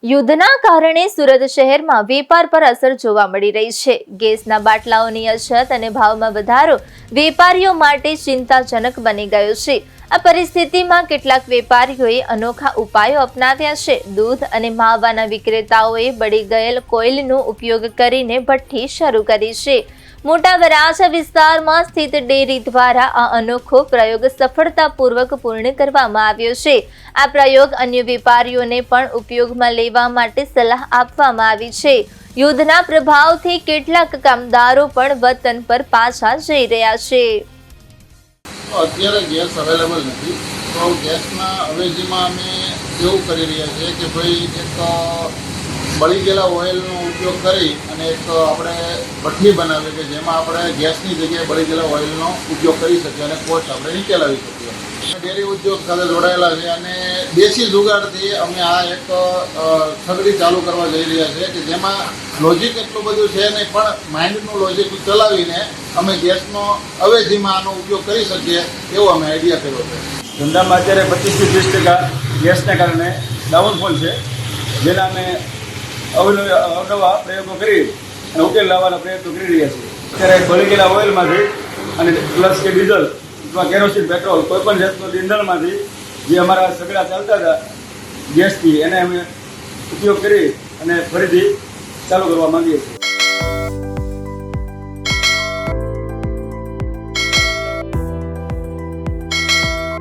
યુદ્ધના કારણે સુરત શહેરમાં વેપાર પર અસર જોવા મળી રહી છે। ગેસના બાટલાઓની અછત અને ભાવમાં વધારો વેપારીઓ માટે ચિંતાજનક બની ગયો છે। આ પરિસ્થિતિમાં કેટલાક વેપારીઓએ અનોખા ઉપાયો અપનાવ્યા છે। દૂધ અને માવાના વિક્રેતાઓએ બળી ગયેલ કોયલનો ઉપયોગ કરીને ભઠ્ઠી શરૂ કરી છે। મોટા વરાછા વિસ્તારમાં સ્થિત ડેરી દ્વારા આ અનોખો પ્રયોગ સફળતાપૂર્વક પૂર્ણ કરવામાં આવ્યો છે। આ પ્રયોગ અન્ય વેપારીઓને પણ ઉપયોગમાં લેવા માટે સલાહ આપવામાં આવી છે। યુદ્ધના પ્રભાવથી કેટલાક કામદારો પણ વતન પર પાછા જઈ રહ્યા છે। અત્યારે ગેસ અવેલેબલ નથી, તો ગેસના અવેજીમાં અમે એવું કરી રહ્યા છીએ કે ભાઈ એક બળી ગયેલા ઓઇલનો ઉપયોગ કરી અને એક આપણે ભઠ્ઠી બનાવીએ કે જેમાં આપણે ગેસની જગ્યાએ બળી ગયેલા ઓઇલનો ઉપયોગ કરી શકીએ અને કોસ્ટ આપણે નીચે લાવી શકીએ। ડેરી ઉદ્યોગ સાથે જોડાયેલા છે અને દેશી જુગાડથી અમે આ એક સગડી ચાલુ કરવા જઈ રહ્યા છીએ કે જેમાં લોજિક એટલું બધું છે નહીં, પણ માઇન્ડનું લોજિક ચલાવીને અમે ગેસનો અવેજીમાં આનો ઉપયોગ કરી શકીએ એવો અમે આઈડિયા કર્યો છે। ધંધામાં અત્યારે 25 થી 30% ગેસના કારણે ડાઉનફોલ છે, જેના અમે અવનવા પ્રયોગો કરી અને ઉકેલ લાવવાના પ્રયત્નો કરી રહ્યા છીએ। અત્યારે બળી ગયેલા ઓઇલમાંથી અને પ્લસ કે ડીઝલ અથવા કેરોસીન, પેટ્રોલ, કોઈપણ જાતનું ઇંધણમાંથી જે અમારા સગડા ચાલતા હતા ગેસથી, એને અમે ઉપયોગ કરી અને ફરીથી ચાલુ કરવા માંગીએ છીએ।